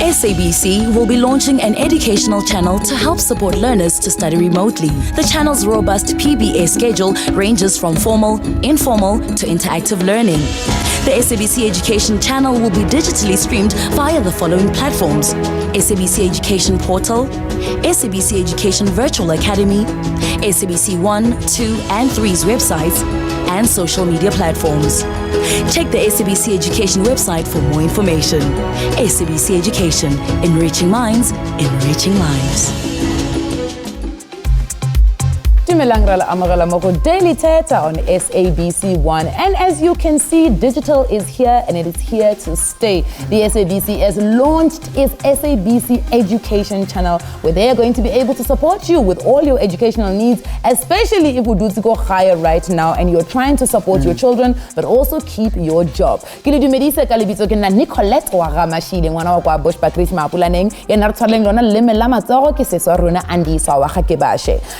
SABC will be launching an educational channel to help support learners to study remotely. The channel's robust PBA schedule ranges from formal, informal to interactive learning. The SABC Education channel will be digitally streamed via the following platforms: SABC Education Portal, SABC Education Virtual Academy, SABC 1, 2 and 3's websites, and social media platforms. Check the SABC Education website for more information. SABC Education, enriching minds, enriching lives. Daily Thetha on SABC 1, and as you can see, digital is here and it is here to stay. The SABC has launched its SABC Education channel, where they are going to be able to support you with all your educational needs, especially if we do to go higher right now and you're trying to support your children but also keep your job.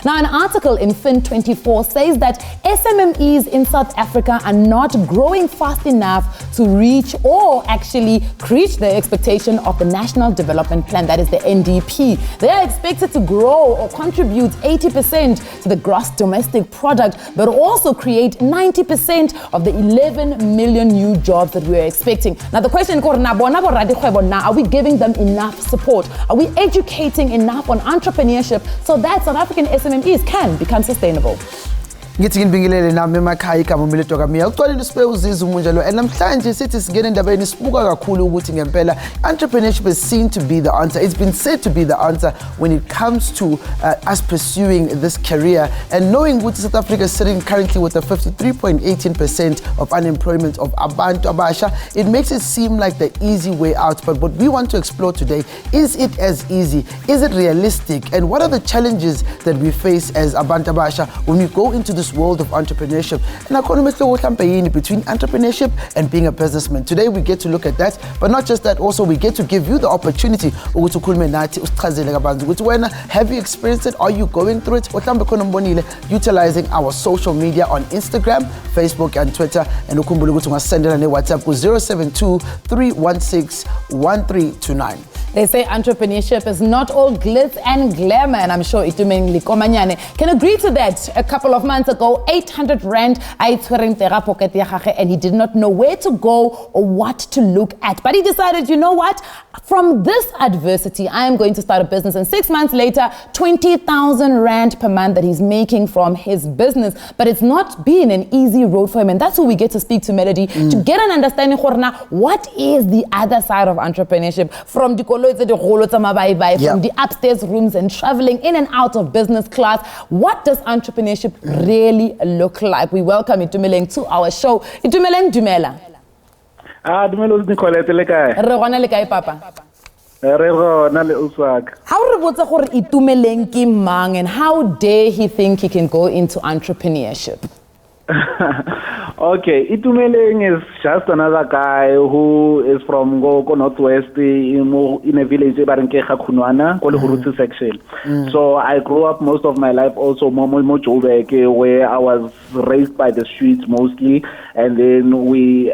Now, an article in Fin24 says that SMMEs in South Africa are not growing fast enough to reach or actually reach the expectation of the National Development Plan, that is the NDP. They are expected to grow or contribute 80% to the gross domestic product, but also create 90% of the 11 million new jobs that we are expecting. Now the question is, are we giving them enough support? Are we educating enough on entrepreneurship so that South African SMMEs can become sustainable? Ngithi nginibingelele nami emakhaya igama umilito kamia uxolile sibe uziza umunjalo and namhlanje sithi sigene endabeni sibuka kakhulu ukuthi ngempela entrepreneurship is seen to be the answer. It's been said to be the answer when it comes to us pursuing this career, and knowing what South Africa is sitting currently with a 53.18% of unemployment of abantu abasha, it makes it seem like the easy way out. But what we want to explore today, is it as easy? Is it realistic? And what are the challenges that we face as abantu abasha when we go into this world of entrepreneurship? And between entrepreneurship and being a businessman. Today we get to look at that, but not just that, also we get to give you the opportunity. Have you experienced it? Are you going through it? Utilizing our social media on Instagram, Facebook and Twitter, and send it on WhatsApp with 072-316-1329. They say entrepreneurship is not all glitz and glamour, and I'm sure Itumeng Likomanyane can agree to that. A couple of months ago, 800 rand pocket, and he did not know where to go or what to look at. But he decided, you know what? From this adversity, I am going to start a business. And 6 months later, 20,000 rand per month that he's making from his business. But it's not been an easy road for him, and that's who we get to speak to Melody to get an understanding. What is the other side of entrepreneurship? From the from the upstairs rooms and traveling in and out of business class. What does entrepreneurship really look like? We welcome Itumeleng to our show. Itumeleng Dumela. Dumelo Nicolette le kae? Re gona le kae papa? Re gona le uswaka. How re botsa gore Itumeleng ke mang, and how dare he think he can go into entrepreneurship? Okay, Itumeleng is just another guy who is from go Northwest in a village section. So I grew up most of my life also where I was raised by the streets mostly, and then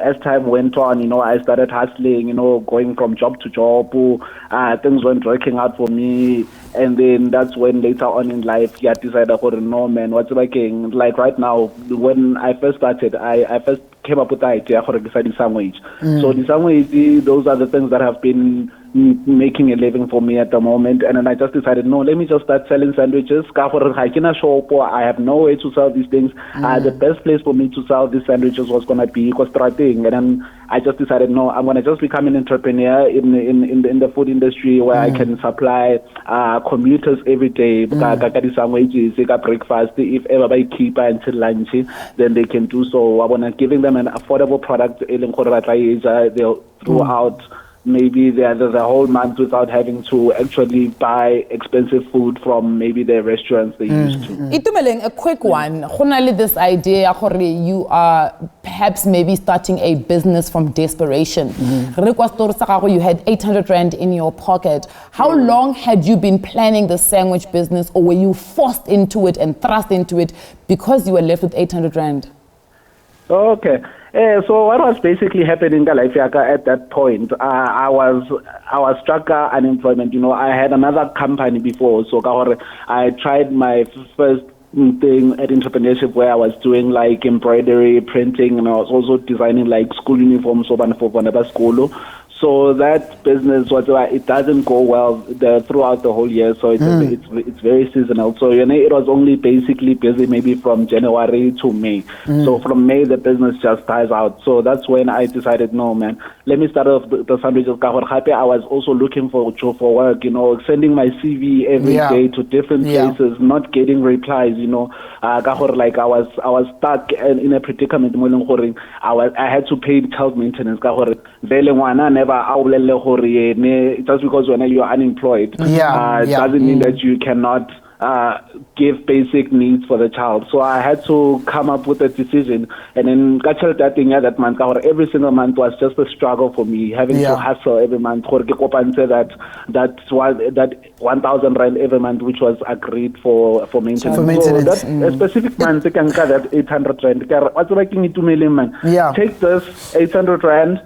as time went on, I started hustling, going from job to job. Things weren't working out for me, and then that's when later on in life I decided, no man, what's working? Like right now, when I first started, I first came up with the idea for the sandwich. So the sandwich, those are the things that have been making a living for me at the moment. And then I just decided, no, let me just start selling sandwiches. I have no way to sell these things. The best place for me to sell these sandwiches was going to be Kostrating. And then I just decided, no, I'm going to just become an entrepreneur in the food industry, where I can supply commuters every day. Sandwiches, breakfast, if ever by keep until lunch, then they can do so. I want to giving them an affordable product throughout maybe the whole month without having to actually buy expensive food from maybe the restaurants they used to. Itumeleng, a quick one. This idea you are perhaps maybe starting a business from desperation. You had 800 rand in your pocket. How long had you been planning the sandwich business, or were you forced into it and thrust into it because you were left with 800 rand? Okay. So what was basically happening in life at that point, I was struck unemployment. I had another company before, so I tried my first thing at entrepreneurship where I was doing like embroidery, printing, and I was also designing like school uniforms for school. So that business, it doesn't go well throughout the whole year. So it's very seasonal. So it was only basically busy maybe from January to May. So from May the business just dies out. So that's when I decided, no man, let me start off the sandwiches. I was also looking for work, sending my CV every day to different places, not getting replies. Like I was stuck in a predicament. I had to pay child maintenance. Never just because when you're unemployed, it doesn't mean that you cannot give basic needs for the child. So I had to come up with a decision, and then that month, every single month was just a struggle for me, having to hustle every month. That 1,000 rand every month, which was agreed for maintenance. So that a specific month, they can cut that 800 rand. What's making it 2 million, man? Take this 800 rand.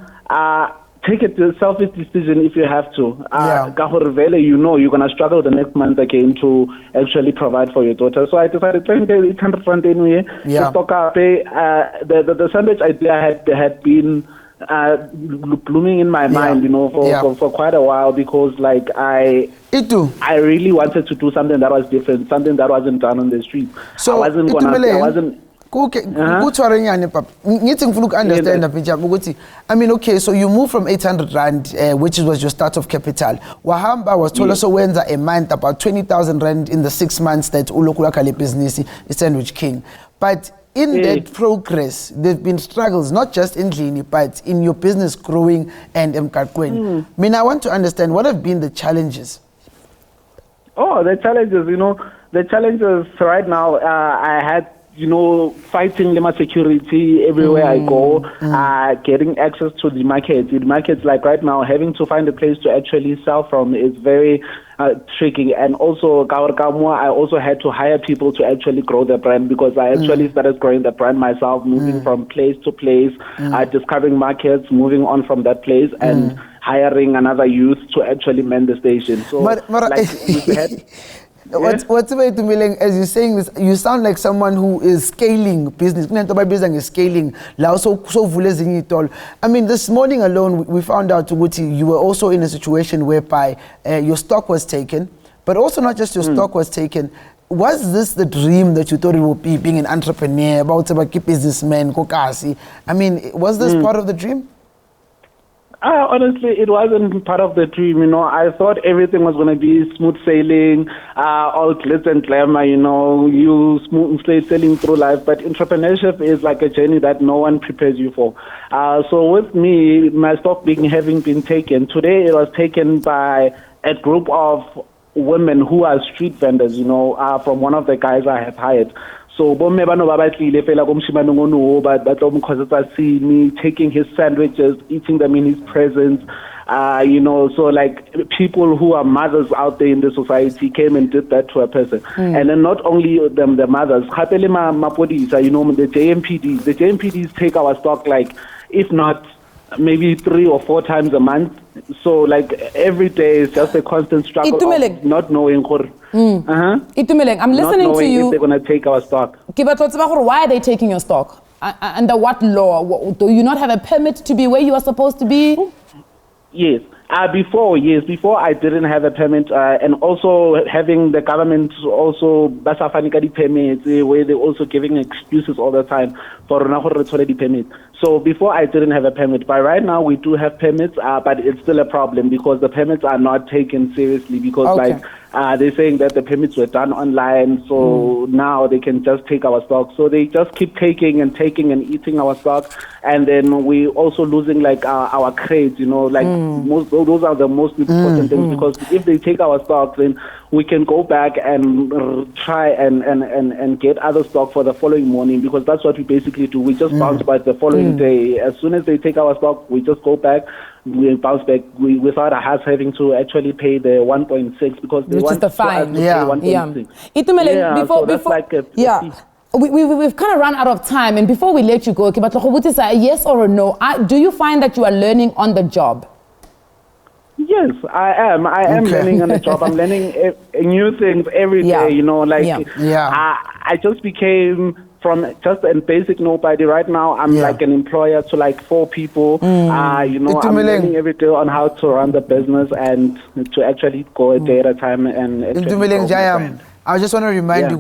Take a selfish decision if you have to. You're going to struggle the next month again to actually provide for your daughter. So I decided to pay 800 rand anyway. The sandwich idea had been blooming in my mind, for quite a while, because I really wanted to do something that was different, something that wasn't done on the street. So I wasn't. I mean, okay, so you moved from 800 rand, which was your start of capital. Wahamba was told also when a month about 20,000 rand in the 6 months that Ulokulakali business is Sandwich King. But in that progress, there have been struggles, not just in Lini, but in your business growing and Mkakwen. I mean, I want to understand, what have been the challenges? Oh, the challenges right now, I had fighting limit security everywhere I go, getting access to the market. The markets, like right now, having to find a place to actually sell from is very tricky. And also, I also had to hire people to actually grow the brand, because I actually started growing the brand myself, moving from place to place, discovering markets, moving on from that place, and hiring another youth to actually man the station. So, What's about to me, as you're saying this, you sound like someone who is scaling business. Is scaling. I mean, this morning alone, we found out you were also in a situation whereby your stock was taken, but also not just your stock was taken. Was this the dream that you thought it would be, being an entrepreneur, about a businessman, kokasi? I mean, was this part of the dream? Honestly, it wasn't part of the dream. I thought everything was going to be smooth sailing, all glitz and glamour, you smooth sailing through life. But entrepreneurship is like a journey that no one prepares you for. So with me, my stock having been taken, today it was taken by a group of women who are street vendors, from one of the guys I have hired. So me taking his sandwiches, eating them in his presence, so like people who are mothers out there in the society came and did that to a person. And then not only them, the mothers, the JMPDs take our stock if not maybe 3 or 4 times a month. So every day is just a constant struggle of not knowing I'm listening to you. If they're going to take our stock. Why are they taking your stock? Under what law? Do you not have a permit to be where you are supposed to be? Yes. Before I didn't have a permit, and also having the government also basafanikadi permits, where they're also giving excuses all the time for the permit. So before I didn't have a permit, but right now we do have permits, but it's still a problem because the permits are not taken seriously, because they're saying that the permits were done online, so now they can just take our stock. So they just keep taking and eating our stock, and then we also losing our crates, those are the most important things, because if they take our stock, then we can go back and try and get other stock for the following morning, because that's what we basically do. We just bounce back the following day. As soon as they take our stock, we just go back. We bounce back without us having to actually pay the 1.6, because they which want is the fine. to pay 1.6. Before we've kind of run out of time, and before we let you go, yes or a no, do you find that you are learning on the job? Yes, I am. I am learning on the job. I'm learning new things every day, you know, like I just became from just a basic nobody. Right now, I'm like an employer to like 4 people. You know, I'm learning every day on how to run the business and to actually go a day at a time and I just want to remind you,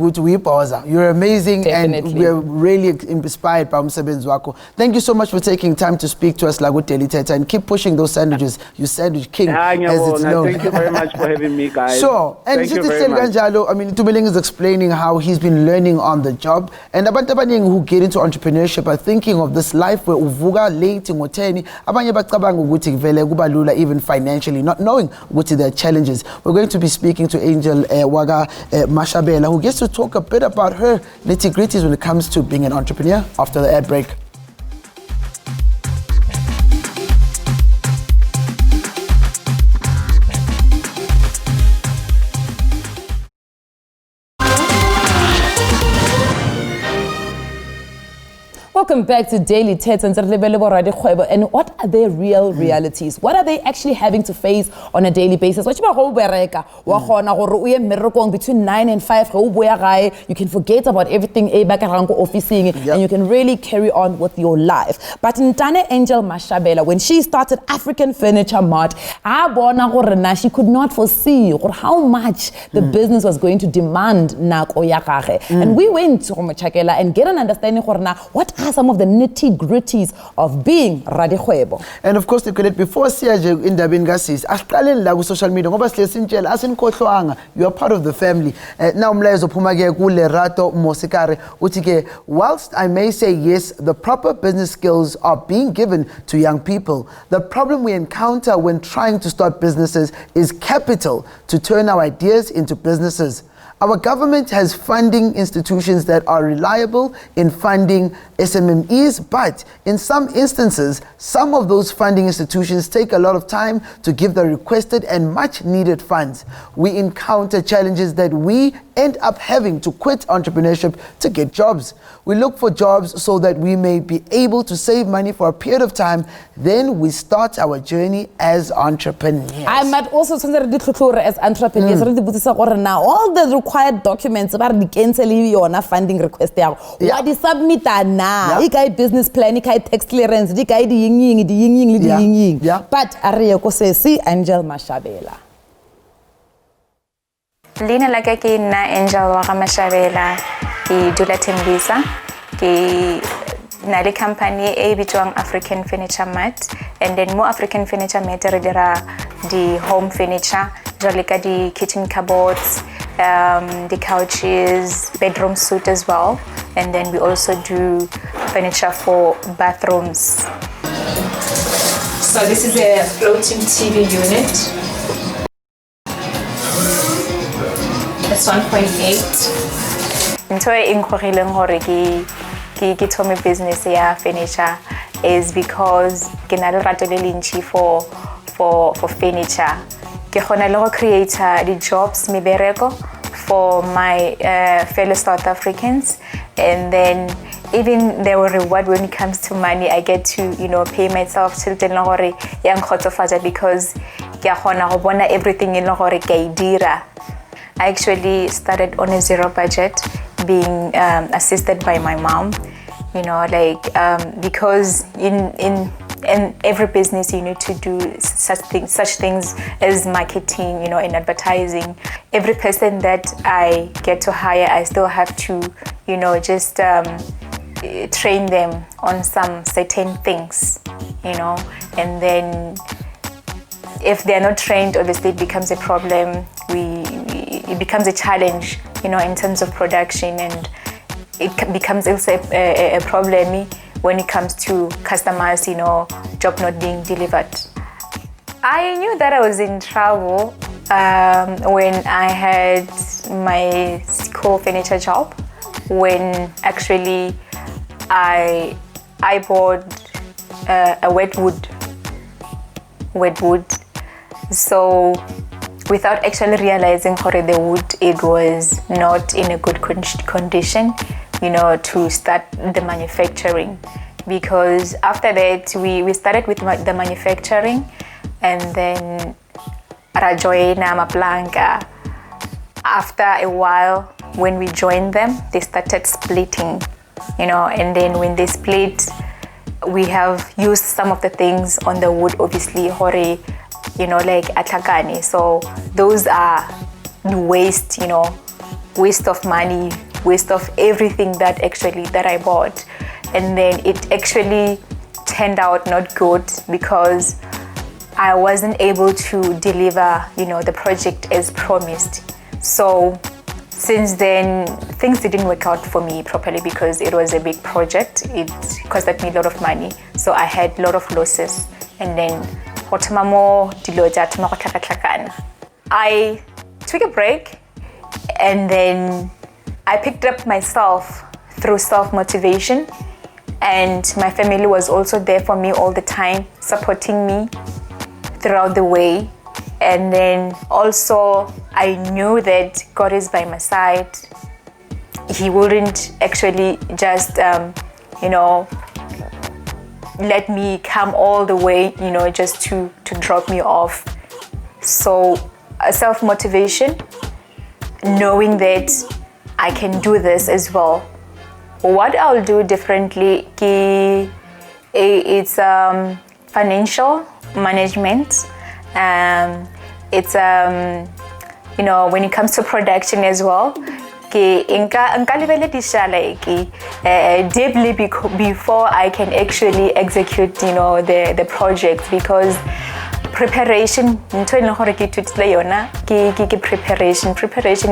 you're amazing. Definitely. And we're really inspired by umsebenzi wako. Thank you so much for taking time to speak to us like with Daily Thetha, and keep pushing those sandwiches. You sandwich king, as it's known. Thank you very much for having me, guys. Sure. And thank you very much. I mean, Tumeleng is explaining how he's been learning on the job. And abantu abaningi who get into entrepreneurship are thinking of this life where uvuka late ngoteni, abanye bacabanga ukuthi vele kuba lula even financially, not knowing what their challenges. We're going to be speaking to Angel Waga Mashabela, who gets to talk a bit about her nitty-gritties when it comes to being an entrepreneur after the ad break. Welcome back to Daily Thetha. And what are their real realities? What are they actually having to face on a daily basis? Between 9 and 5, you can forget about everything and you can really carry on with your life. But Ntane Angel Mashabela, when she started African Furniture Mart, she could not foresee how much the business was going to demand. And we went to Machakela and get an understanding what are some of the nitty-gritties of being Radikhuebo. And of course, before siyaje indaba ngasis, asiqaleni la ku social media ngoba silesintshela asinikhohlwanga, you are part of the family. Now umlayezo phuma ke ku Lerato Mosikare uthi ke, whilst I may say yes, the proper business skills are being given to young people, the problem we encounter when trying to start businesses is capital to turn our ideas into businesses. Our government has funding institutions that are reliable in funding SMMEs, but in some instances, some of those funding institutions take a lot of time to give the requested and much needed funds. We encounter challenges that we end up having to quit entrepreneurship to get jobs. We look for jobs so that we may be able to save money for a period of time. Then we start our journey as entrepreneurs. I might also as entrepreneurs. All the required documents about the funding request. What is submit na? Business plan, tax clearance, but Arieko says, see Angel Mashabela. Lina laka ke na Angel Waga Mashabela ke dula Tembisa ke na le company e bitswang African Furniture Mart, and then more African Furniture Mart re dira di home furniture jwale ka di kitchen cupboards, the couches, bedroom suite as well, and then we also do furniture for bathrooms. So this is a floating TV unit. It's 1.8. Into inquiring hore ke thome business ya furniture is because ke na le rato le lentsi for furniture. Ke khona le go create the jobs mebereko for my fellow South Africans, and then even there were reward when it comes to money. I get to, you know, pay myself children hore yang khotsofatsa because ke khona go bona everything in hore ke dira. I actually started on a zero budget, being assisted by my mom, you know, like because in every business you need to do such things as marketing, you know, and advertising. Every person that I get to hire, I still have to, you know, just train them on some certain things, you know, and then if they're not trained, obviously it becomes a problem. It becomes a challenge, you know, in terms of production, and it becomes also a problem when it comes to customers, you know, job not being delivered. I knew that I was in trouble when I had my school furniture job, when actually I bought a wet wood. So without actually realizing how the wood, it was not in a good condition. to start the manufacturing. Because after that, we started with the manufacturing, and then Rajoyena Maplanka. After a while, when we joined them, they started splitting, and then when they split, we have used some of the things on the wood, obviously, hore, like atlagani. So those are the waste, waste of money, waste of everything that I bought. And then it actually turned out not good because I wasn't able to deliver, the project as promised. So since then, things didn't work out for me properly because it was a big project. It costed me a lot of money. So I had a lot of losses. And then I took a break, and then I picked up myself through self-motivation. And my family was also there for me all the time, supporting me throughout the way. And then also I knew that God is by my side. He wouldn't actually just, let me come all the way, just to drop me off. So self-motivation, knowing that I can do this as well. What I'll do differently, it's financial management. It's when it comes to production as well. Deeply before I can actually execute, the project, because preparation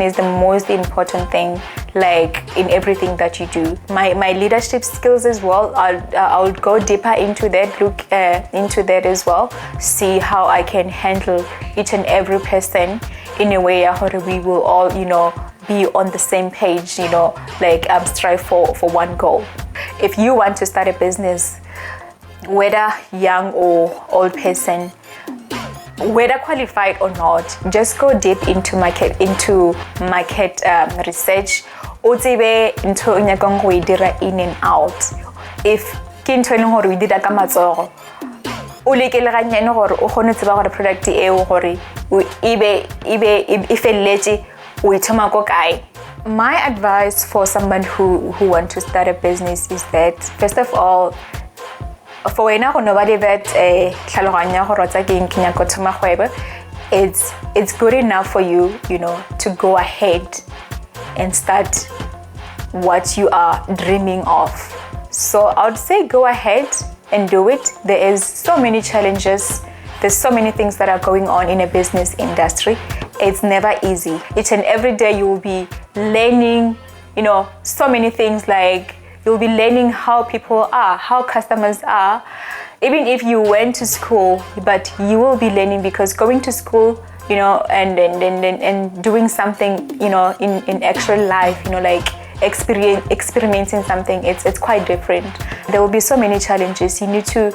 is the most important thing, like in everything that you do. My leadership skills as well, I'll go deeper into that, look into that as well, see how I can handle each and every person in a way how we will all be on the same page, strive for one goal. If you want to start a business, whether young or old person, whether qualified or not, just go deep into market research. Into in and out. If we did a product my advice for someone who want to start a business is that, first of all, for nobody that it's good enough for you, to go ahead and start what you are dreaming of. So I would say go ahead and do it. There is so many challenges. There's so many things that are going on in a business industry. It's never easy. Each and every day you will be learning, so many things, like you'll be learning how people are, how customers are. Even if you went to school, but you will be learning, because going to school, and doing something, in actual life, like experimenting something, it's quite different. There will be so many challenges. You need to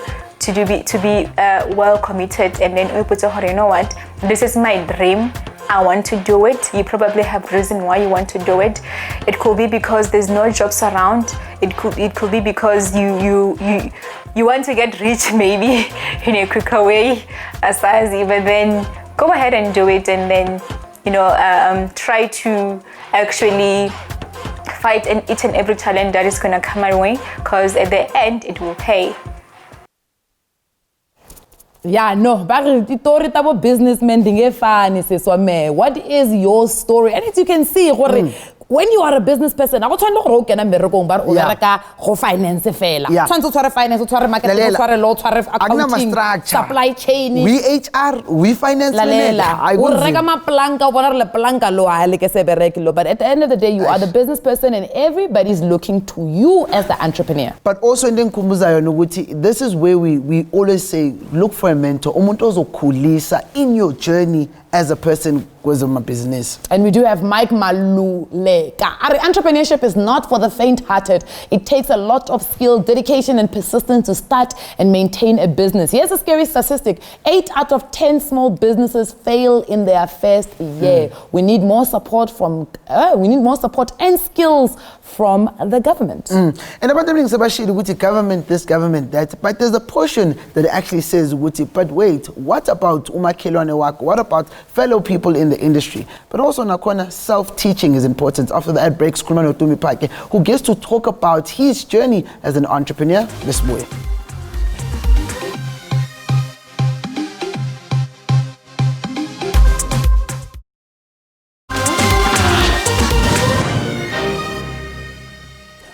be well committed, and then you know what, this is my dream. I want to do it. You probably have reason why you want to do it. It could be because there's no jobs around. It could be because you want to get rich, maybe in a quicker way, Asazi. But then go ahead and do it, and then try to actually fight each and every challenge that is gonna come my way, because at the end it will pay. Yeah, no, but businessmen what is your story? And as you can see, when you are a business person, finance finance, marketing, law, accounting, supply chain. We HR, we finance. But at the end of the day, you are the business person, and everybody's looking to you as the entrepreneur. But also in this is where we always say, look for a mentor. In your journey as a person, business. And we do have Mike Maluleka. Entrepreneurship is not for the faint-hearted. It takes a lot of skill, dedication, and persistence to start and maintain a business. Here's a scary statistic: 8 out of 10 small businesses fail in their first year. We need more support and skills from the government. And about the things about the government, this government, that, but there's a portion that actually says, but wait, what about umakhelwane wakho? What about fellow people in the industry? But also, Nakona, self-teaching is important. After the ad breaks, Krumano Tumipake, who gets to talk about his journey as an entrepreneur. This boy.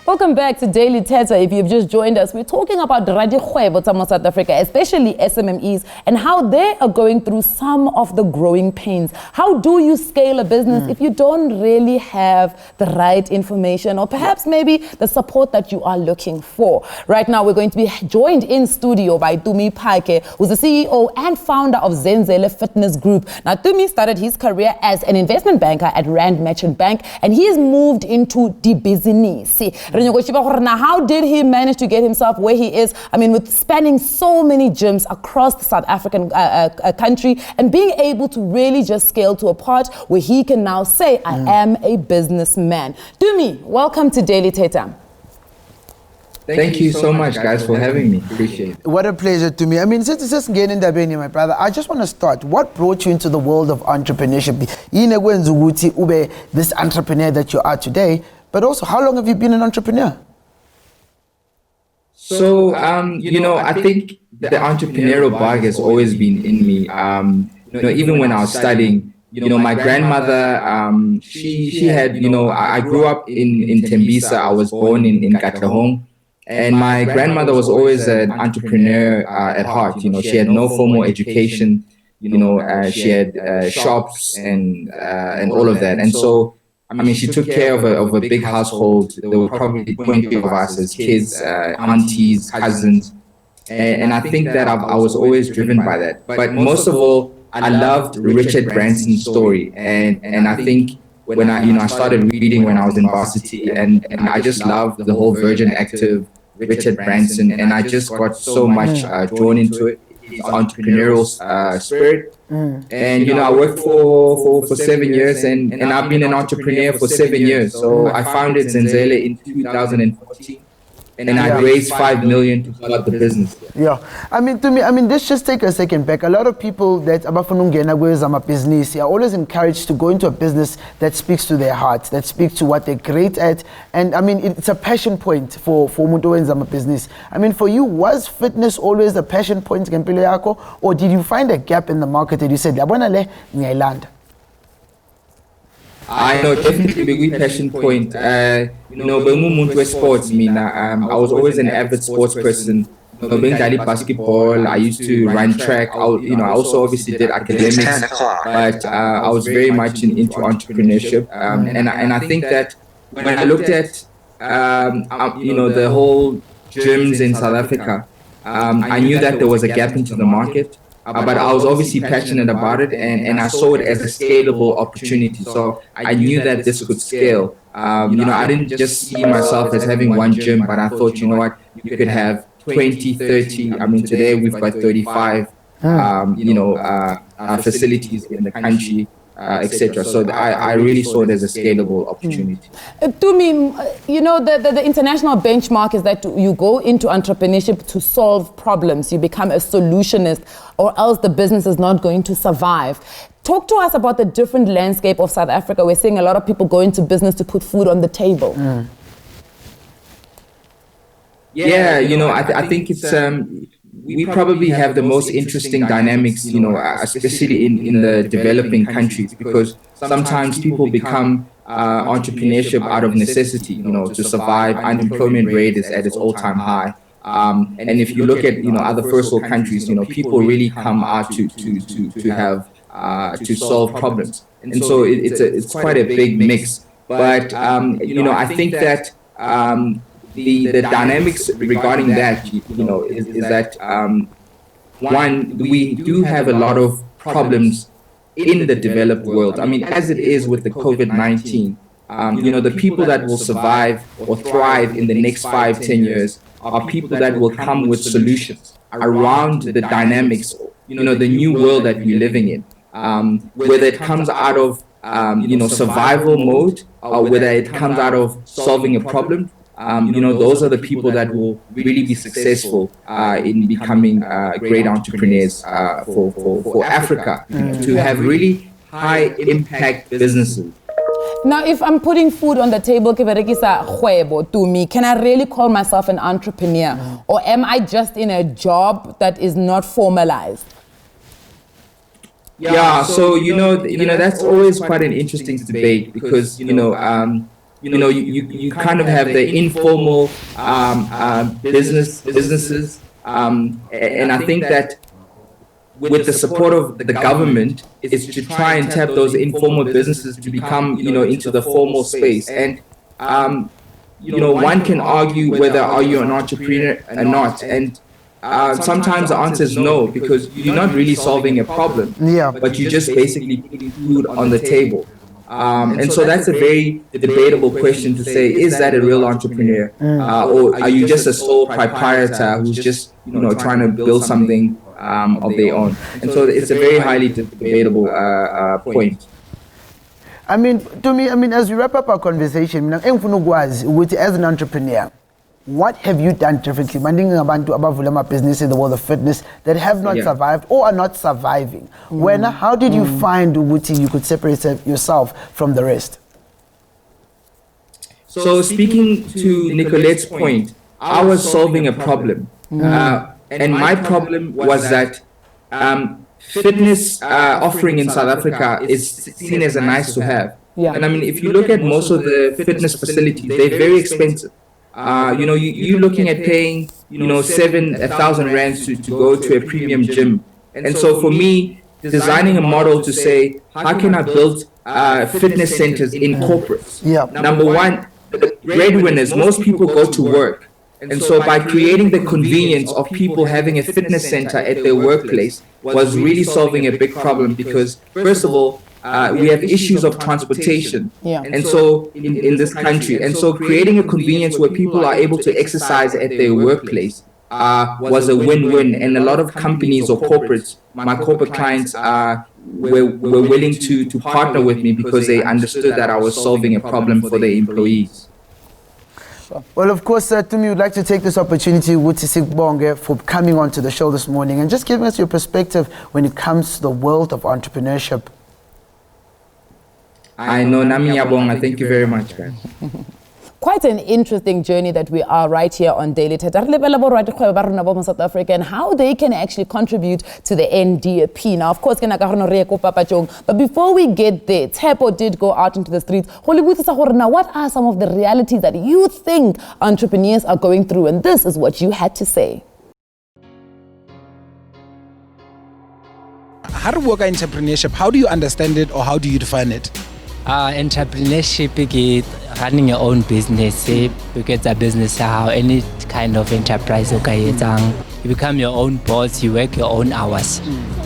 Welcome back to Daily Thetha. If you've just joined us, we're talking about Radi Kgwebo tsa South Africa, especially SMMEs, and how they are going through some of the growing pains. How do you scale a business if you don't really have the right information, or perhaps maybe the support that you are looking for? Right now, we're going to be joined in studio by Tumi Pake, who's the CEO and founder of Zenzele Fitness Group. Now, Tumi started his career as an investment banker at Rand Merchant Bank, and he has moved into the business. Now, how did he manage to get himself where he is? I mean, with spanning so many gyms across the South African country, and being able to really just scale to a part where he can now say, I am a businessman. Tumi, welcome to Daily Thetha. Thank you so much, guys, for having me. Appreciate it. What a pleasure to me. I mean, since it's just getting the venue, my brother, I just want to start. What brought you into the world of entrepreneurship? This entrepreneur that you are today, but also, how long have you been an entrepreneur? So, I think the entrepreneurial bug has always been in me. Even when I was studying, my grandmother, she had, I grew up in Tembisa. I was born in Katlehong. And my grandmother was always an entrepreneur at heart. She had no formal education. She had shops and all of that. And so, she took care of a big household. There were probably 20 of us as kids, aunties, cousins. And I think that I was always driven by that. But most of all, I loved Richard Branson's story. And I think when I started reading when I was in varsity, and I just loved the whole Virgin Active, Richard Branson, and I just got so much drawn into it, his entrepreneurial spirit. And I worked for 7 years, and I've been an entrepreneur for 7 years. So I founded Zenzele in 2014, and I raised 5 million to start the business. Yeah, let's just take a second back. A lot of people that abafuna business are always encouraged to go into a business that speaks to their heart, that speaks to what they're great at, and it's a passion point for umuntu business. For you, was fitness always a passion point, or did you find a gap in the market that you said, "Yabona le ngiyayilanda"? I know, definitely a big passion point. Sports, I was always an avid sports person. Basketball, I used to run track. I also obviously did academics, but I was very much into entrepreneurship. And I think that when I looked at, the whole gyms in South Africa, I knew that there was a gap into the market. But I was obviously passionate about it, and I saw it as a scalable opportunity. So I knew that this could scale. I didn't just see myself as having one gym, but I thought, you could have 20, 30. Today we've got 35, facilities in the country, etc. So I really saw it as a scalable opportunity. To me, the international benchmark is that you go into entrepreneurship to solve problems. You become a solutionist, or else the business is not going to survive. Talk to us about the different landscape of South Africa. We're seeing a lot of people go into business to put food on the table. Yeah, I think it's we probably have the most interesting dynamics, especially in the developing countries, because sometimes people become entrepreneurship out of necessity, to survive. Unemployment rate is at its all-time high. And if you look at, other first world countries, people really come out to have to solve problems. And so it's quite a big mix. But, I think that the dynamics regarding that, is that, one, we do have a lot of problems in the developed world. I mean, as it is with the COVID-19, the people that will survive or thrive in the next 5-10 years are people that will come with solutions around the dynamics, the new world that we're living in, whether it comes out of survival mode, or whether it comes out of solving a problem. Those are the people that will really be successful in becoming great entrepreneurs for Africa, to have really high impact businesses. Now, if I'm putting food on the table, to me, can I really call myself an entrepreneur? Or am I just in a job that is not formalized? Yeah, so that's always quite an interesting debate, because you kind of have the informal businesses, and I think that with the support of the government is to try and tap those informal businesses to become into the formal space. And one can argue whether are you an entrepreneur or not, and sometimes the answer is no, because you're not really solving a problem, but you're just basically putting food on the table. And so that's a very debatable question to say, is that a real entrepreneur? Or are you just a sole proprietor who's just trying to build something of their own? And so it's a very highly debatable point. I mean, to me, as we wrap up our conversation, as an entrepreneur, what have you done differently? About business in the world of fitness that have not survived or are not surviving. How did you find you could separate yourself from the rest? So speaking to Nicolette's point, I was solving a problem. And my problem was that fitness offering in South Africa is seen as a nice to have. And I mean, if you look at most of the fitness facilities, they're very expensive. You're looking at paying, 7,000 rands to go to a premium gym. And so for me, designing a model to say, how can I build fitness centers in corporates? Number one, the breadwinners, most people go to work. And so by creating the convenience of people having a fitness center at their workplace was really solving a big problem, because first of all, we have issues of transportation, and so in this country, and so creating a convenience where people are able to exercise at their workplace was a win-win. And a lot of companies or corporates, my corporate clients, were willing to partner with me because they understood that I was solving a problem for their employees. Well, of course, to me, we'd like to take this opportunity for coming onto the show this morning and just giving us your perspective when it comes to the world of entrepreneurship. I know, Namiyabonga, thank you very much, guys. Quite an interesting journey that we are right here on Daily Thetha. South Africa, and how they can actually contribute to the NDP. Now, of course, but before we get there, Tepo did go out into the streets. Now, what are some of the realities that you think entrepreneurs are going through? And this is what you had to say. How to work entrepreneurship? How do you understand it, or how do you define it? Entrepreneurship is running your own business. Because a business, how any kind of enterprise, you become your own boss, you work your own hours.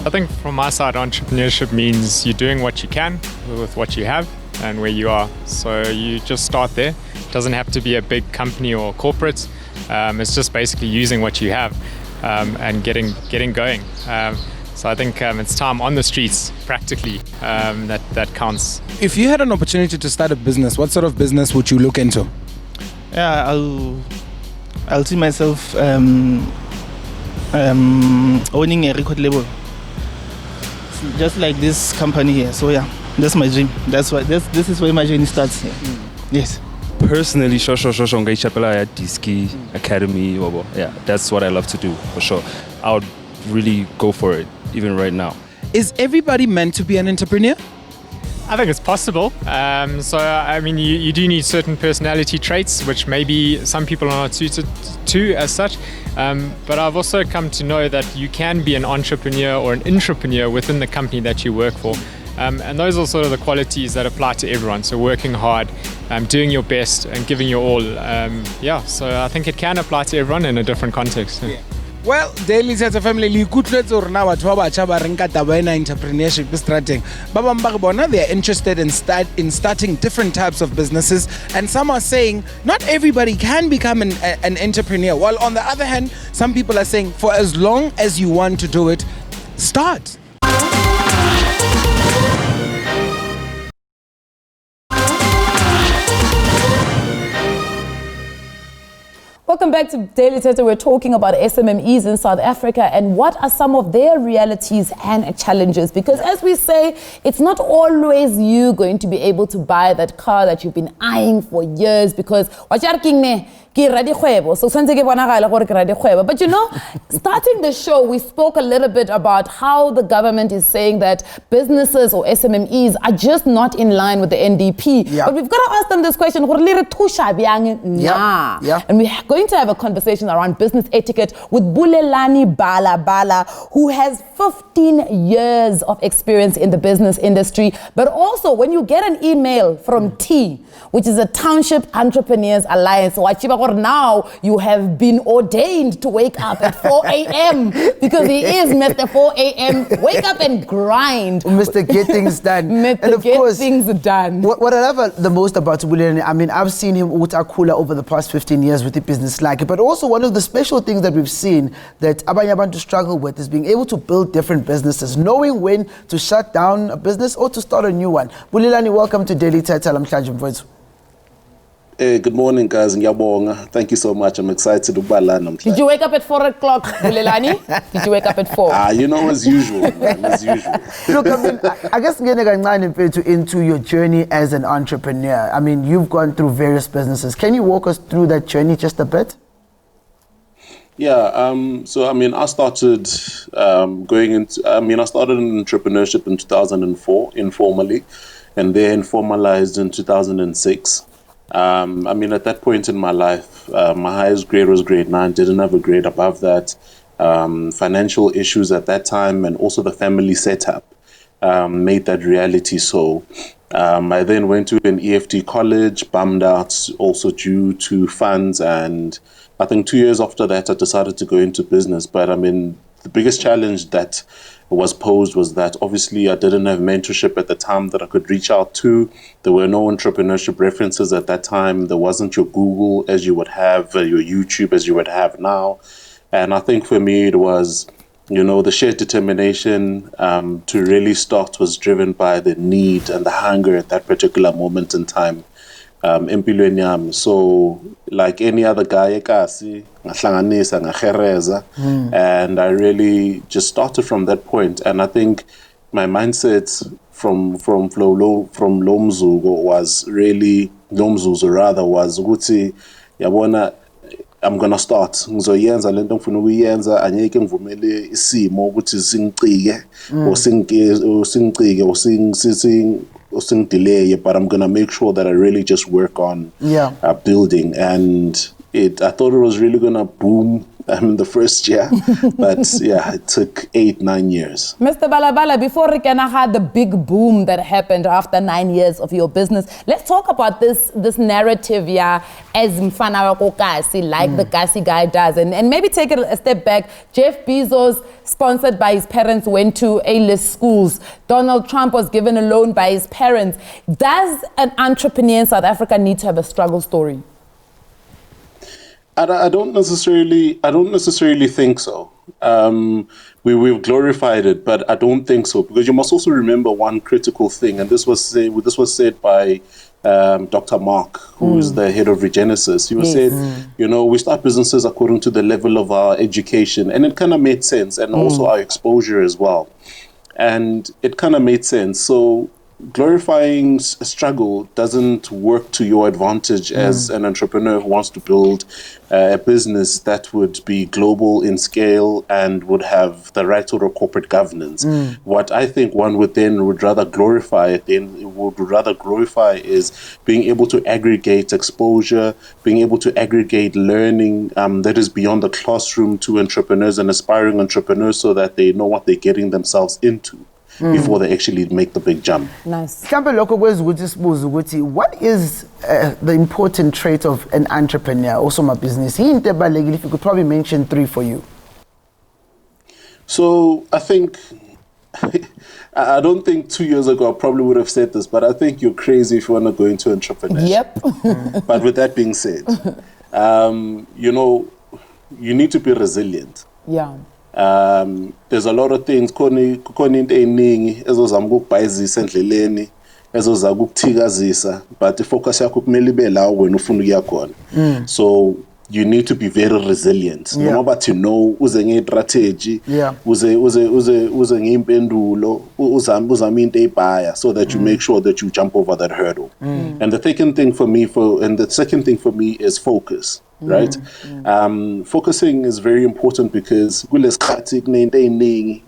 I think from my side, entrepreneurship means you're doing what you can with what you have and where you are. So you just start there. It doesn't have to be a big company or corporate. It's just basically using what you have and getting going. So I think it's time on the streets, practically, that counts. If you had an opportunity to start a business, what sort of business would you look into? Yeah, I'll see myself owning a record label, just like this company here. So yeah, that's my dream. This is where my journey starts. Yes. Personally, Diski Academy, yeah, that's what I love to do for sure. I would really go for it, even right now. Is everybody meant to be an entrepreneur? I think it's possible. So, I mean, you do need certain personality traits, which maybe some people are not suited to as such. But I've also come to know that you can be an entrepreneur or an intrapreneur within the company that you work for. And those are sort of the qualities that apply to everyone. So working hard, doing your best and giving your all. So I think it can apply to everyone in a different context. Well, Daily Thetha family, li ikutlwetse hore na batho ba batjha ba re nka taba ena entrepreneurship strateng. Ba bang ba re bona they are interested in starting different types of businesses, and some are saying not everybody can become an entrepreneur. While on the other hand, some people are saying for as long as you want to do it, start. Welcome back to Daily Thetha. We're talking about SMMEs in South Africa and what are some of their realities and challenges. Because as we say, it's not always you going to be able to buy that car that you've been eyeing for years because but you know, starting the show, we spoke a little bit about how the government is saying that businesses or SMMEs are just not in line with the NDP. Yeah. But we've got to ask them this question. And we're going to have a conversation around business etiquette with Bulelani Bala, who has 15 years of experience in the business industry. But also, when you get an email from T, which is a Township Entrepreneurs Alliance, now you have been ordained to wake up at 4 a.m. because he is Mr. 4 a.m. Wake up and grind. Mr. Get Things Done. Mr. And of Get course, Things Done. What I love the most about Bulelani, I mean, I've seen him utakula over the past 15 years with the business like it, but also one of the special things that we've seen that abanye abantu struggle with is being able to build different businesses, knowing when to shut down a business or to start a new one. Bulelani, welcome to Daily Thetha. Good morning, guys. Thank you so much. I'm excited to balance. Did you wake up at 4 o'clock, Bulelani? Did you wake up at 4? You know, as usual, man, as usual. Look, I mean, I guess getting into your journey as an entrepreneur. I mean, you've gone through various businesses. Can you walk us through that journey just a bit? Yeah. So, I mean, I started I started in entrepreneurship in 2004 informally, and then formalized in 2006. I mean, at that point in my life, my highest grade was grade 9, didn't have a grade above that. Financial issues at that time and also the family setup made that reality so. I then went to an EFT college, bummed out also due to funds, and I think 2 years after that I decided to go into business. But I mean, the biggest challenge that was posed was that obviously I didn't have mentorship at the time that I could reach out to. There were no entrepreneurship references at that time. There wasn't your Google as you would have, your YouTube as you would have now. And I think for me it was, you know, the sheer determination to really start was driven by the need and the hunger at that particular moment in time. So like any other guy, and I really just started from that point. And I think my mindset from Lomzugo was really Guti yabona, I'm gonna start. Ngizoyenza lento ngifuna ukuyenza, anyeke ngivumele isimo ukuthi singicike or delay, but I'm gonna make sure that I really just work on building. And I thought it was really gonna boom the first year, but yeah, it took 8-9 years. Mr. Balabala, before Rikana had the big boom that happened after 9 years of your business, let's talk about this narrative, as Mfana Kokasi, like the Kasi guy does, and maybe take it a step back. Jeff Bezos, sponsored by his parents, went to A-list schools. Donald Trump was given a loan by his parents. Does an entrepreneur in South Africa need to have a struggle story? I don't necessarily think so. We've glorified it, but I don't think so, because you must also remember one critical thing, and this was said by Dr. Mark, who is the head of Regenesis. He was said, you know, we start businesses according to the level of our education, and it kind of made sense, and also our exposure as well, and it kind of made sense. So glorifying struggle doesn't work to your advantage as an entrepreneur who wants to build a business that would be global in scale and would have the right sort of corporate governance. What I think one would rather glorify is being able to aggregate exposure, being able to aggregate learning that is beyond the classroom to entrepreneurs and aspiring entrepreneurs, so that they know what they're getting themselves into before they actually make the big jump. Nice. What is the important trait of an entrepreneur, also my business? If you could probably mention 3 for you. So I think, I don't think 2 years ago I probably would have said this, but I think you're crazy if you want to go into entrepreneurship. Yep. But with that being said, you know, you need to be resilient. Yeah. There's a lot of things khona into eningi ezozama ukubhayizisa endleleni ezoza ukukuthikazisa, but ifocus yakho kumele ibe la wena ufuna ukuya khona. So you need to be very resilient. Yeah. Noma bathi no uze ngestrategy, Yeah. uze ngeimpendulo, uzame into ebhaya so that you make sure that you jump over that hurdle. And the second thing for me is focus. Right? Focusing is very important because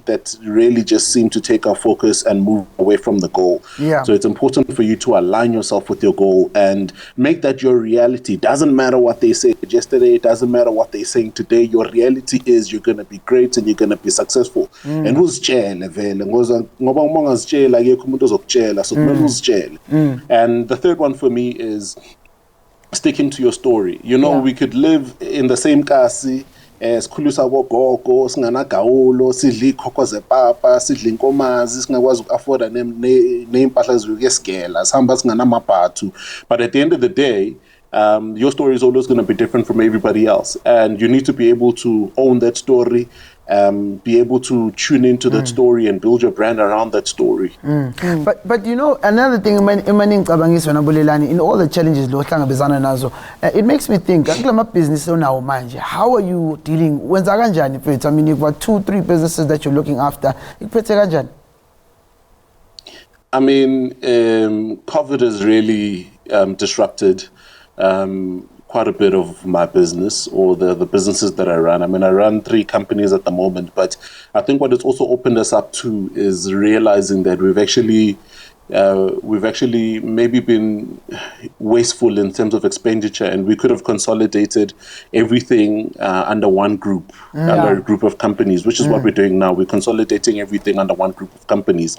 that really just seem to take our focus and move away from the goal. Yeah. So it's important for you to align yourself with your goal and make that your reality. Doesn't matter what they said yesterday, it doesn't matter what they're saying today. Your reality is you're going to be great and you're going to be successful. And who's And the third one for me is sticking to your story. You know, we could live in the same kasi sikhulisa bogogo singana gawulo sidla ikhokho zepapa sidla inkomazi singakwazi ukuafforda neimpahla zokuyesgela sihamba singana mabhathu. But at the end of the day, your story is always going to be different from everybody else, and you need to be able to own that story, be able to tune into that story and build your brand around that story. But you know, another thing in all the challenges it makes me think business how are you dealing when I mean you've got 2-3 businesses that you're looking after. I mean, COVID has really disrupted quite a bit of my business or the businesses that I run. I mean, I run 3 companies at the moment, but I think what it's also opened us up to is realizing that we've actually maybe been wasteful in terms of expenditure, and we could have consolidated everything under one group, under a group of companies, which is what we're doing now. We're consolidating everything under one group of companies.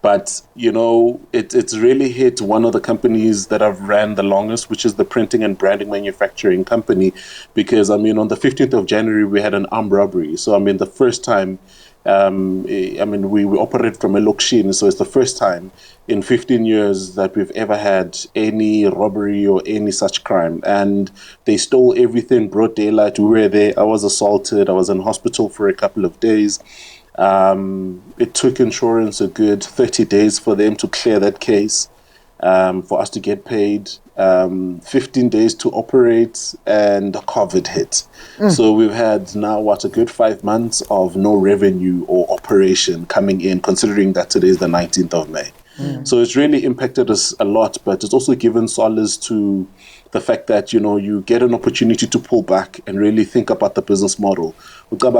But, you know, it's really hit one of the companies that I've ran the longest, which is the printing and branding manufacturing company, because, I mean, on the 15th of January, we had an armed robbery. So, I mean, the first time, we operate from a location, so it's the first time in 15 years that we've ever had any robbery or any such crime. And they stole everything, broad daylight. We were there. I was assaulted. I was in hospital for a couple of days. It took insurance a good 30 days for them to clear that case, for us to get paid. 15 days to operate, and COVID hit. So we've had now a good 5 months of no revenue or operation coming in, considering that today is the 19th of May. So it's really impacted us a lot, but it's also given solace to the fact that, you know, you get an opportunity to pull back and really think about the business model. Because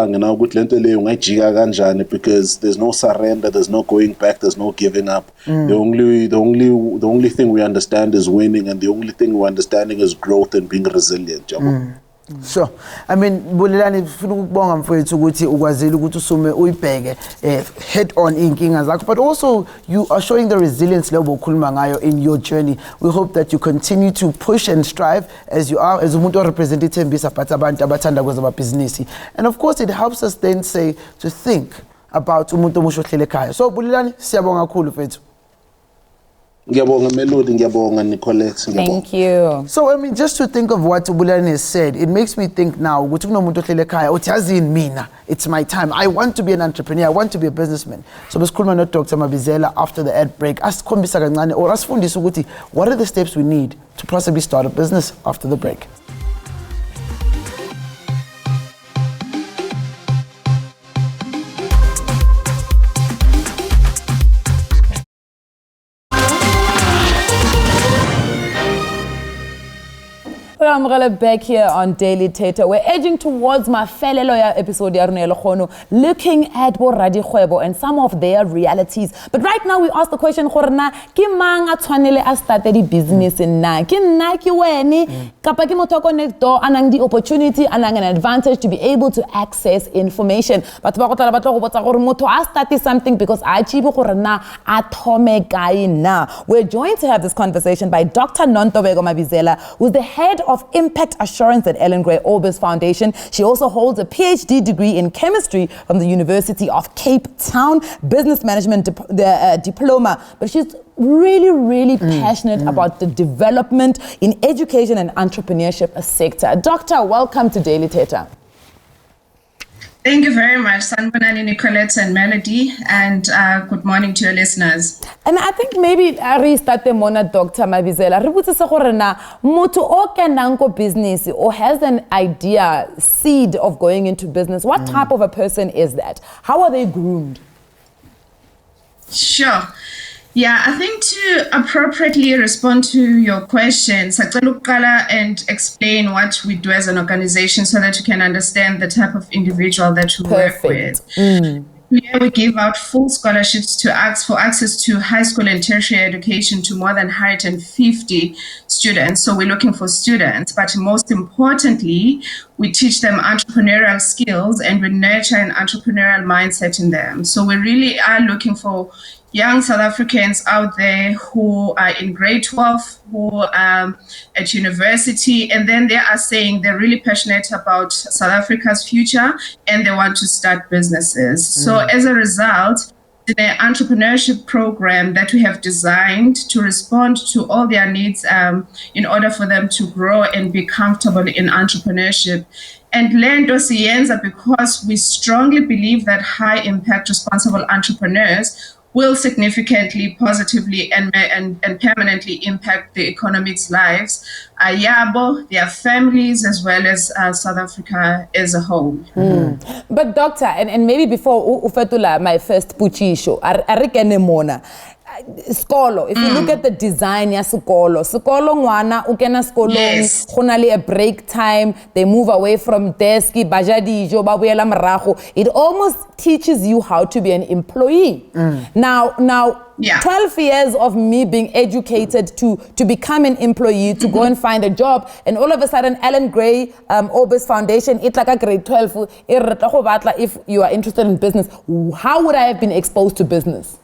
there's no surrender, there's no going back, there's no giving up. The only thing we understand is winning, and the only thing we're understanding is growth and being resilient. Sure. I mean, Bulelani funa ukubonga mfowethu ukuthi ukwazile ukuthi usume uyibheke head on inkinga zakho, but also you are showing the resilience level okhuluma ngayo in your journey. We hope that you continue to push and strive as you are as umuntu orepresent ithembisa but abantu abathanda kwenza amabhizinisi. And of course it helps us then to think about umuntu omusha ohlele ekhaya. So Bulelani siyabonga kakhulu mfowethu. Thank you. So I mean, just to think of what Bulelani has said, it makes me think now, it's my time. I want to be an entrepreneur. I want to be a businessman. So besikhuluma no Dr. Mabizela after the ad break, asikhombisa kancane or asifundisa ukuthi what are the steps we need to possibly start a business after the break. I'm back here on Daily Thetha. We're edging towards my fellow lawyer episode looking at Boradi Khwebo and some of their realities. But right now we ask the question, ki manga tshwanele a started the business na ki nna ki weni kapa ki motho connect door anang the opportunity anang an advantage to be able to access information. But ba go tla batla go botsa gore motho a started something because a achieve gore na a thome kae na. We're joined to have this conversation by Dr. Nontobeko Mabizela, who's the head of of Impact Assurance at Ellen Gray Orbis Foundation. She also holds a PhD degree in chemistry from the University of Cape Town, business management diploma. But she's really passionate about the development in education and entrepreneurship sector. Doctor, welcome to Daily Thetha. Thank you very much, Sanbonani, Nicolette, and Melody, and good morning to your listeners. And I think maybe re start the mona Dr. Mabizela. Re botse gore na motho o kenang ko business or has an idea, seed of going into business. What type of a person is that? How are they groomed? Sure. Yeah, I think to appropriately respond to your question, Sakalukala and explain what we do as an organization so that you can understand the type of individual that we work with. Here we give out full scholarships to ask for access to high school and tertiary education to more than 150 students. So we're looking for students, but most importantly, we teach them entrepreneurial skills and we nurture an entrepreneurial mindset in them. So we really are looking for young South Africans out there who are in grade 12, who are at university, and then they are saying they're really passionate about South Africa's future and they want to start businesses. So as a result, the entrepreneurship program that we have designed to respond to all their needs in order for them to grow and be comfortable in entrepreneurship. And Lendo Sienza, because we strongly believe that high impact responsible entrepreneurs will significantly, positively, and permanently impact the economic's lives, Ayabo, their families, as well as South Africa as a whole. But doctor, and maybe before Ufetula, my first puchi show, Arikene Mona. Skolo, if you look at the design ya Skolo ngwana ukena skolong khonale a break time, they move away from desk bajadi jo ba boela morago. It almost teaches you how to be an employee. Now 12 years of me being educated to become an employee, to go and find a job, and all of a sudden Ellen Gray Orbis Foundation, it's like a grade 12 if you are interested in business. How would I have been exposed to business?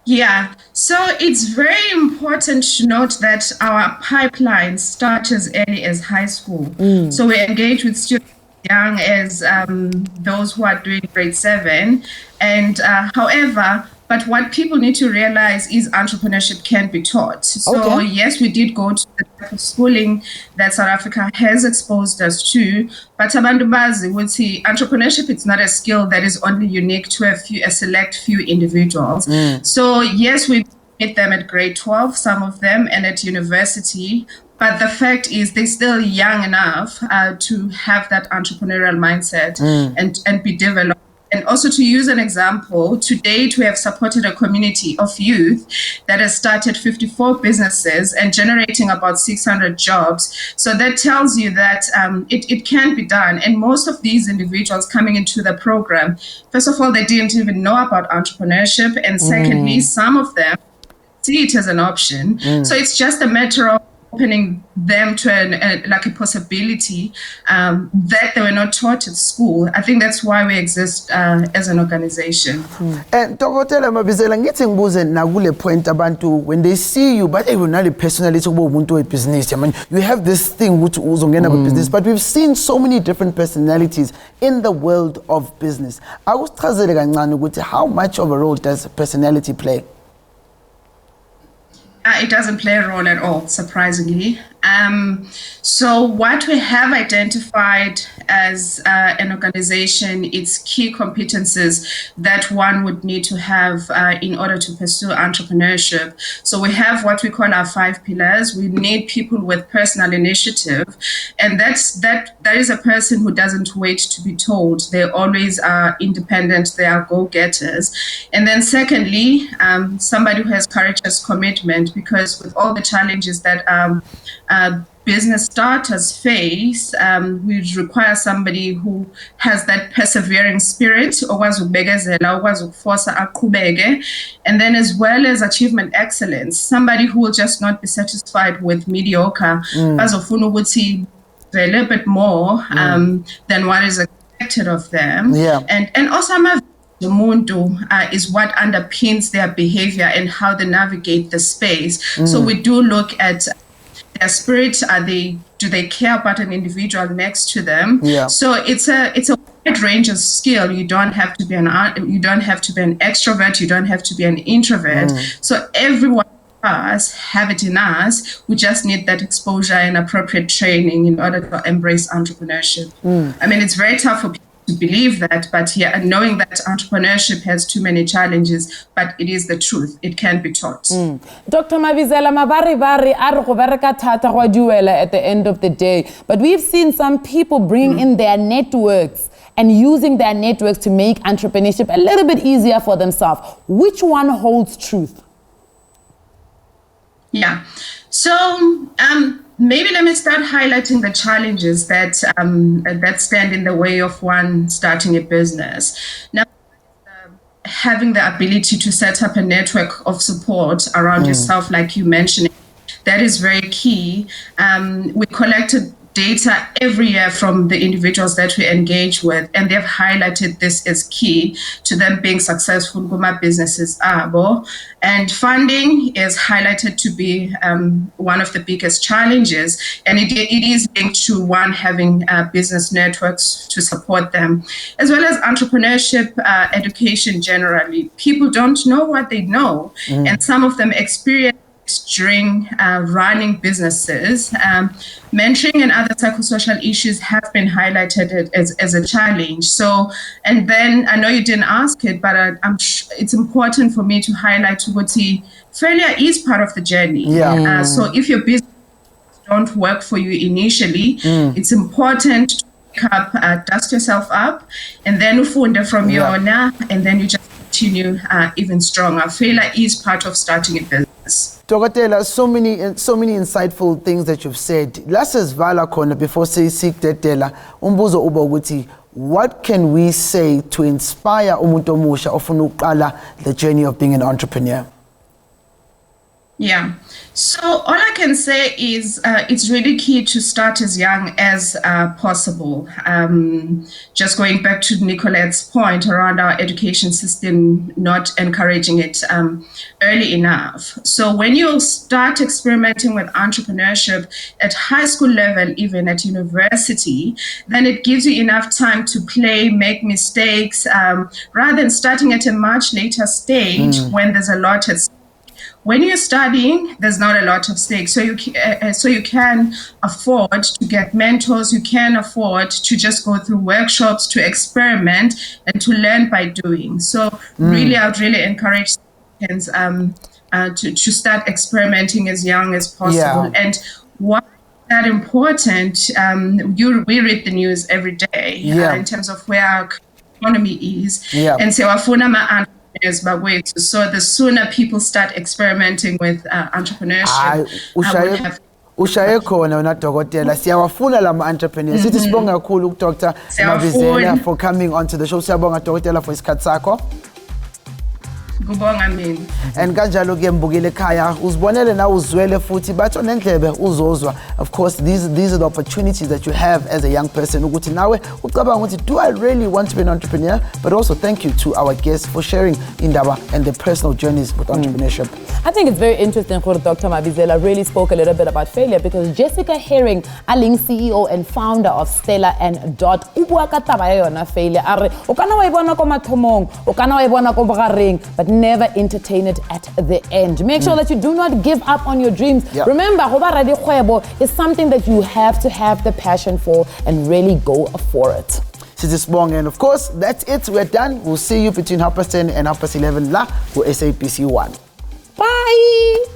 Yeah, so it's very important to note that our pipeline starts as early as high school. So we engage with students young as those who are doing grade 7. And however, but what people need to realize is entrepreneurship can be taught. So yes, we did go to the type of schooling that South Africa has exposed us to, but Abandubazi would see entrepreneurship, it's not a skill that is only unique to a select few individuals. So yes, we meet them at grade 12, some of them, and at university. But the fact is they're still young enough to have that entrepreneurial mindset and be developed. And also to use an example, to date we have supported a community of youth that has started 54 businesses and generating about 600 jobs. So that tells you that it can be done. And most of these individuals coming into the program, first of all, they didn't even know about entrepreneurship. And secondly, some of them see it as an option. So it's just a matter of opening them to a possibility that they were not taught at school. I think that's why we exist as an organization. And Dokotela Mabizela, ngithi ngibuze nakule point abantu when they see you, but even not personally to umuntu business. I mean, you have this thing which uzongena business, but we've seen so many different personalities in the world of business. Akuchazele kancane ukuthi how much of a role does personality play? It doesn't play a role at all, surprisingly. So what we have identified as an organization, it's key competences that one would need to have in order to pursue entrepreneurship. So we have what we call our 5 pillars. We need people with personal initiative, and that is a person who doesn't wait to be told. They always are independent. They are go-getters. And then secondly, somebody who has courageous commitment, because with all the challenges that business starters face, we require somebody who has that persevering spirit, and then as well as achievement excellence, somebody who will just not be satisfied with mediocre, a little bit more than what is expected of them. And also the Mundo is what underpins their behavior and how they navigate the space. So we do look at their spirit? Do they care about an individual next to them? Yeah. So it's a wide range of skill. You don't have to be an extrovert. You don't have to be an introvert. So everyone of us have it in us. We just need that exposure and appropriate training in order to embrace entrepreneurship. I mean, it's very tough for people to believe that, but yeah, and knowing that entrepreneurship has too many challenges, but it is the truth. It can be taught. Dr. Mabizela, mabari are go bereka thata go duela at the end of the day, but we've seen some people bring in their networks and using their networks to make entrepreneurship a little bit easier for themselves. Which one holds truth? Yeah. So maybe let me start highlighting the challenges that stand in the way of one starting a business. Now, having the ability to set up a network of support around yourself, like you mentioned, that is very key. We collected data every year from the individuals that we engage with, and they've highlighted this as key to them being successful in my businesses. And funding is highlighted to be one of the biggest challenges, and it is linked to one having business networks to support them, as well as entrepreneurship education generally. People don't know what they know, and some of them experience during running businesses. Mentoring and other psychosocial issues have been highlighted as a challenge. So, and then I know you didn't ask it, but it's important for me to highlight what failure is part of the journey. So if your business don't work for you initially, it's important to pick up, dust yourself up, and then ufunde from your and then you just continue even stronger. Failure is part of starting a business. Thetha, so many insightful things that you've said. Let's vala corner before say seek Thetha. Umbuzo uba ukuthi, what can we say to inspire umuntu omusha ofuna uqala the journey of being an entrepreneur? Yeah. So all I can say is it's really key to start as young as possible. Just going back to Nicolette's point around our education system not encouraging it early enough. So when you start experimenting with entrepreneurship at high school level, even at university, then it gives you enough time to play, make mistakes, rather than starting at a much later stage when there's a lot at stake. When you're studying, there's not a lot of stake, so you can afford to get mentors. You can afford to just go through workshops, to experiment, and to learn by doing. So really, I would really encourage students to start experimenting as young as possible. And why is that important? We read the news every day in terms of where our economy is, and so so the sooner people start experimenting with entrepreneurship, ushaye khona wena Dokotela, siyawafuna lama entrepreneurs. Sithi sibonga kakhulu Dr. Mabizela for coming onto the show. Siyabonga Dokotela for isikhathi sakho. And kanjalo ke mbukile ekhaya uzibonele na uzwele futhi batho nendlebe uzozwa. Of course, these are the opportunities that you have as a young person ukuthi nawe ucabanga ukuthi, do I really want to be an entrepreneur? But also thank you to our guests for sharing indaba and their personal journeys with entrepreneurship. I think it's very interesting for Dr. Mabizela really spoke a little bit about failure, because Jessica Herring, Aling CEO and founder of Stella and Dot, ubua ka taba ya yona failure. Are o kana wa ibona ko mathomong, o kana wa ibona ko bogareng, but never entertain it at the end. Make sure that you do not give up on your dreams. Remember, hoba radi kgwebo is something that you have to have the passion for and really go for it. And of course, that's it. We're done. We'll see you between 10:30 and 11:30 la for SABC 1. Bye.